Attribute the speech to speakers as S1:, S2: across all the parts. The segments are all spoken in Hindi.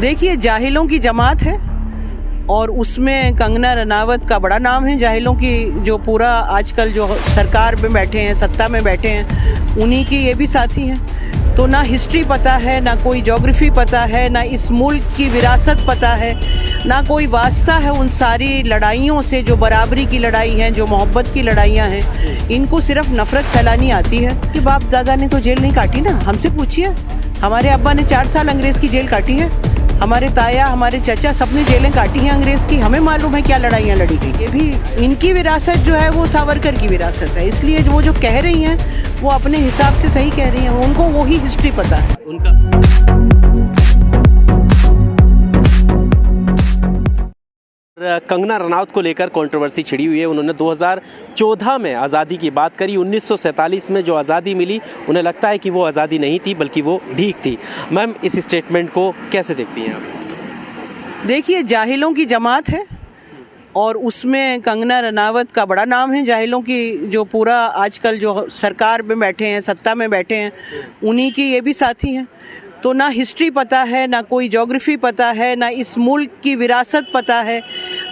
S1: देखिए, जाहिलों की जमात है और उसमें कंगना रनावत का बड़ा नाम है। जाहिलों की जो पूरा आजकल जो सरकार में बैठे हैं, सत्ता में बैठे हैं, उन्हीं की ये भी साथी हैं। तो ना हिस्ट्री पता है, ना कोई ज्योग्राफी पता है, ना इस मुल्क की विरासत पता है, ना कोई वास्ता है उन सारी लड़ाइयों से जो बराबरी की लड़ाई हैं, जो मोहब्बत की लड़ाइयाँ हैं। इनको सिर्फ नफ़रत फैलानी आती है। कि बाप दादा ने तो जेल नहीं काटी ना, हमसे पूछिए। हमारे अब्बा ने 4 साल अंग्रेज़ की जेल काटी है, हमारे ताया, हमारे चाचा, सबने जेलें काटी हैं अंग्रेज़ की। हमें मालूम है क्या लड़ाइयाँ लड़ी गई। ये भी इनकी विरासत जो है वो सावरकर की विरासत है। इसलिए वो जो कह रही हैं वो अपने हिसाब से सही कह रही हैं, उनको वही हिस्ट्री पता है उनका।
S2: कंगना रनावत को लेकर कंट्रोवर्सी छिड़ी हुई है। उन्होंने 2014 में आज़ादी की बात करी। 1947 में जो आज़ादी मिली, उन्हें लगता है कि वो आज़ादी नहीं थी बल्कि वो ढीक थी। मैम, इस स्टेटमेंट को कैसे देखती हैं आप?
S1: देखिए, जाहिलों की जमात है और उसमें कंगना रनावत का बड़ा नाम है। जाहिलों की जो पूरा आजकल जो सरकार में बैठे हैं, सत्ता में बैठे हैं, उन्हीं की ये भी साथी हैं। तो ना हिस्ट्री पता है, ना कोई ज्योग्राफी पता है, ना इस मुल्क की विरासत पता है,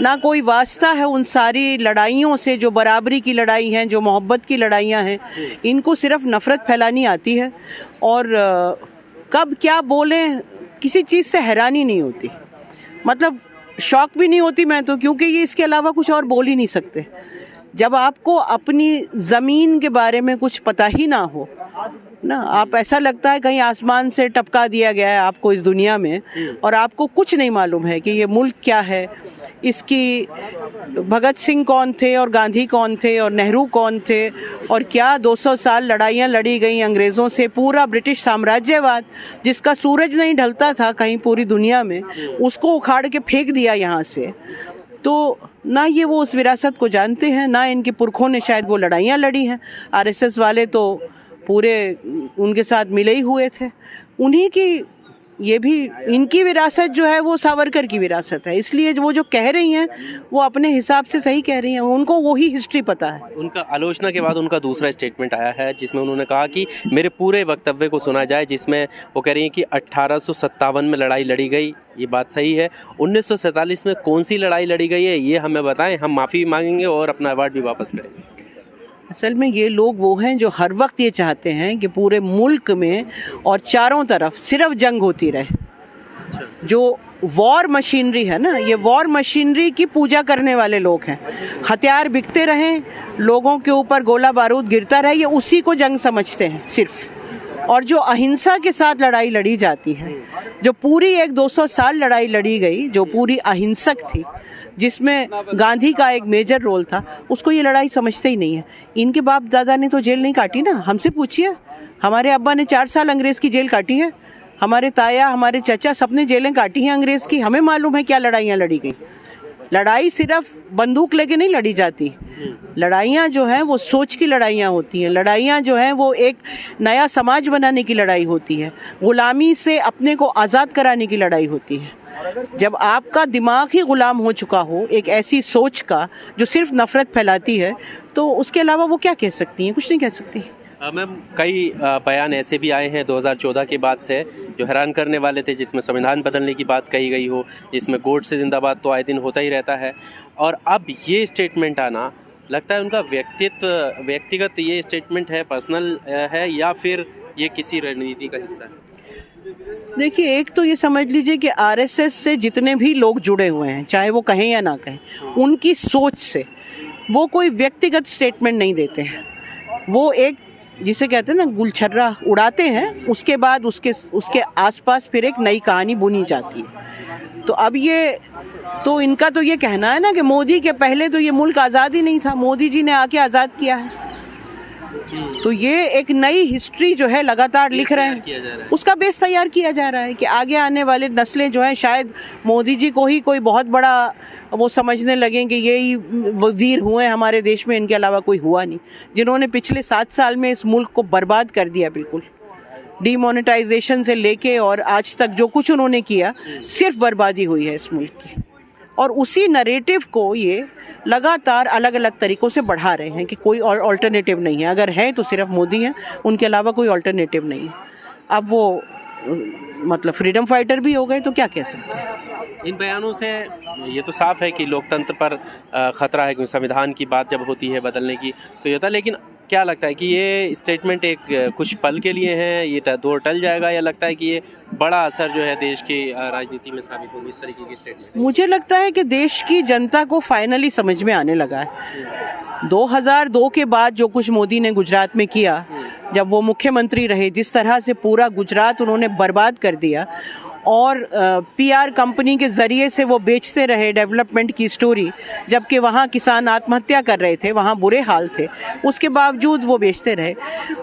S1: ना कोई वास्ता है उन सारी लड़ाइयों से जो बराबरी की लड़ाई हैं, जो मोहब्बत की लड़ाइयाँ हैं। इनको सिर्फ नफ़रत फैलानी आती है और कब क्या बोलें किसी चीज़ से हैरानी नहीं होती, मतलब शौक भी नहीं होती मैं तो, क्योंकि ये इसके अलावा कुछ और बोल ही नहीं सकते। जब आपको अपनी ज़मीन के बारे में कुछ पता ही ना हो ना, आप ऐसा लगता है कहीं आसमान से टपका दिया गया है आपको इस दुनिया में और आपको कुछ नहीं मालूम है कि ये मुल्क क्या है, इसकी भगत सिंह कौन थे और गांधी कौन थे और नेहरू कौन थे और क्या 200 साल लड़ाइयाँ लड़ी गई अंग्रेज़ों से। पूरा ब्रिटिश साम्राज्यवाद जिसका सूरज नहीं ढलता था कहीं पूरी दुनिया में, उसको उखाड़ के फेंक दिया यहाँ से। तो ना ये वो उस विरासत को जानते हैं, ना इनके पुरखों ने शायद वो लड़ाइयाँ लड़ी हैं। आरएसएस वाले तो पूरे उनके साथ मिले ही हुए थे। उन्हीं की ये भी इनकी विरासत जो है वो सावरकर की विरासत है। इसलिए वो जो कह रही हैं वो अपने हिसाब से सही कह रही हैं, उनको वही हिस्ट्री पता है।
S2: उनका आलोचना के बाद उनका दूसरा स्टेटमेंट आया है जिसमें उन्होंने कहा कि मेरे पूरे वक्तव्य को सुना जाए, जिसमें वो कह रही हैं कि 1857 में लड़ाई लड़ी गई। ये बात सही है। 1947 में कौन सी लड़ाई लड़ी गई है ये हमें बताएं, हम माफ़ी मांगेंगे और अपना अवार्ड भी वापस करेंगे।
S1: असल में ये लोग वो हैं जो हर वक्त ये चाहते हैं कि पूरे मुल्क में और चारों तरफ सिर्फ जंग होती रहे। जो वॉर मशीनरी है ना, ये वॉर मशीनरी की पूजा करने वाले लोग हैं। हथियार बिकते रहें, लोगों के ऊपर गोला बारूद गिरता रहे, ये उसी को जंग समझते हैं सिर्फ। और जो अहिंसा के साथ लड़ाई लड़ी जाती है, जो पूरी 200 साल लड़ाई लड़ी गई, जो पूरी अहिंसक थी, जिसमें गांधी का एक मेजर रोल था, उसको ये लड़ाई समझते ही नहीं है। इनके बाप दादा ने तो जेल नहीं काटी ना, हमसे पूछिए। हमारे अब्बा ने 4 साल अंग्रेज़ की जेल काटी है, हमारे ताया, हमारे चाचा, सबने जेलें काटी हैं अंग्रेज़ की। हमें मालूम है क्या लड़ाइयाँ लड़ी गई। लड़ाई सिर्फ बंदूक लेके नहीं लड़ी जाती। लड़ाइयाँ जो हैं वो सोच की लड़ाइयाँ होती हैं। लड़ाइयाँ जो हैं वो एक नया समाज बनाने की लड़ाई होती है, गुलामी से अपने को आज़ाद कराने की लड़ाई होती है। जब आपका दिमाग ही गुलाम हो चुका हो एक ऐसी सोच का जो सिर्फ नफ़रत फैलाती है, तो उसके अलावा वो क्या कह सकती हैं? कुछ नहीं कह सकती।
S2: मैम, कई बयान ऐसे भी आए हैं 2014 के बाद से जो हैरान करने वाले थे, जिसमें संविधान बदलने की बात कही गई हो, जिसमें गोडसे जिंदाबाद तो आए दिन होता ही रहता है। और अब ये स्टेटमेंट आना, लगता है उनका व्यक्तिगत ये स्टेटमेंट है, पर्सनल है, या फिर ये किसी रणनीति का हिस्सा है?
S1: देखिए, एक तो ये समझ लीजिए कि आरएसएस से जितने भी लोग जुड़े हुए हैं, चाहे वो कहें या ना कहें, उनकी सोच से वो कोई व्यक्तिगत स्टेटमेंट नहीं देते हैं। वो एक जिसे कहते हैं ना गुलछर्रा उड़ाते हैं, उसके बाद उसके आसपास फिर एक नई कहानी बुनी जाती है। तो अब ये तो इनका तो ये कहना है ना कि मोदी के पहले तो ये मुल्क आज़ाद ही नहीं था, मोदी जी ने आके आज़ाद किया है। तो ये एक नई हिस्ट्री जो है लगातार लिख रहे हैं, उसका बेस तैयार किया जा रहा है कि आगे आने वाले नस्लें जो हैं शायद मोदी जी को ही कोई बहुत बड़ा वो समझने लगें कि यही वीर हुए हमारे देश में, इनके अलावा कोई हुआ नहीं, जिन्होंने पिछले 7 साल में इस मुल्क को बर्बाद कर दिया। बिल्कुल डीमोनेटाइजेशन से लेके और आज तक जो कुछ उन्होंने किया, सिर्फ बर्बादी हुई है इस मुल्क की। और उसी नरेटिव को ये लगातार अलग अलग तरीक़ों से बढ़ा रहे हैं कि कोई और अल्टरनेटिव नहीं है। अगर है तो सिर्फ मोदी हैं, उनके अलावा कोई अल्टरनेटिव नहीं है। अब वो मतलब फ्रीडम फाइटर भी हो गए, तो क्या कह सकते हैं।
S2: इन बयानों से ये तो साफ है कि लोकतंत्र पर खतरा है, क्योंकि संविधान की बात जब होती है बदलने की तो ये होता है। लेकिन क्या लगता है कि ये स्टेटमेंट एक कुछ पल के लिए है, ये दौर टल जाएगा, या लगता है कि ये बड़ा असर जो है देश की राजनीति में साबित होगी इस तरीके की स्टेटमेंट?
S1: मुझे लगता है कि देश की जनता को फाइनली समझ में आने लगा है। 2002 के बाद जो कुछ मोदी ने गुजरात में किया, जब वो मुख्यमंत्री रहे, जिस तरह से पूरा गुजरात उन्होंने बर्बाद कर दिया और पीआर कंपनी के ज़रिए से वो बेचते रहे डेवलपमेंट की स्टोरी, जबकि वहाँ किसान आत्महत्या कर रहे थे, वहाँ बुरे हाल थे, उसके बावजूद वो बेचते रहे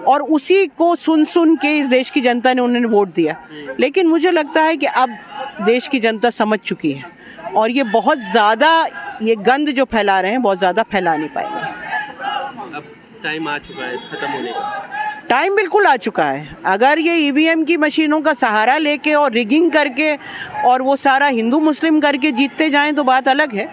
S1: और उसी को सुन सुन के इस देश की जनता ने उन्हें वोट दिया। लेकिन मुझे लगता है कि अब देश की जनता समझ चुकी है और ये बहुत ज़्यादा ये गंद जो फैला रहे हैं बहुत ज़्यादा फैला नहीं पाएंगे।
S2: अब टाइम आ चुका है इस खत्म होने का।
S1: टाइम बिल्कुल आ चुका है। अगर ये ईवीएम की मशीनों का सहारा लेके और रिगिंग करके और वो सारा हिंदू मुस्लिम करके जीतते जाएं तो बात अलग है,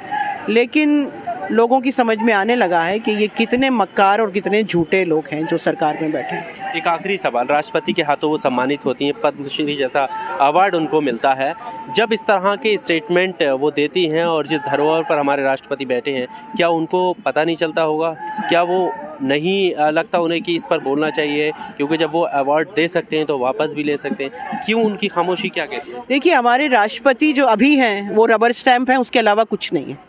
S1: लेकिन लोगों की समझ में आने लगा है कि ये कितने मक्कार और कितने झूठे लोग हैं जो सरकार में बैठे हैं।
S2: एक आखिरी सवाल, राष्ट्रपति के हाथों वो सम्मानित होती हैं, पद्मश्री जैसा अवार्ड उनको मिलता है, जब इस तरह के स्टेटमेंट वो देती हैं और जिस धरोहर पर हमारे राष्ट्रपति बैठे हैं, क्या उनको पता नहीं चलता होगा? क्या वो नहीं लगता उन्हें कि इस पर बोलना चाहिए, क्योंकि जब वो अवार्ड दे सकते हैं तो वापस भी ले सकते हैं? क्यों उनकी खामोशी क्या कहती है?
S1: देखिए, हमारे राष्ट्रपति जो अभी हैं वो रबर स्टैंप हैं, उसके अलावा कुछ नहीं है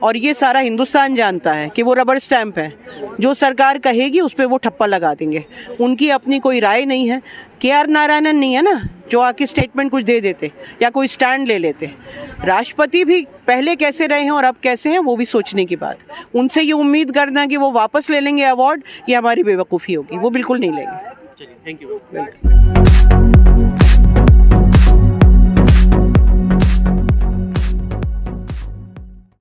S1: और ये सारा हिंदुस्तान जानता है कि वो रबर स्टैंप है। जो सरकार कहेगी उस पर वो ठप्पा लगा देंगे, उनकी अपनी कोई राय नहीं है। के.आर. नारायणन नहीं है ना जो आके स्टेटमेंट कुछ दे देते या कोई स्टैंड ले लेते। राष्ट्रपति भी पहले कैसे रहे हैं और अब कैसे हैं वो भी सोचने की बात। उनसे ये उम्मीद करना कि वो वापस ले लेंगे अवार्ड, ये हमारी बेवकूफ़ी होगी, वो बिल्कुल नहीं लेंगे।
S2: चलिए, थैंक यू। वेलकम।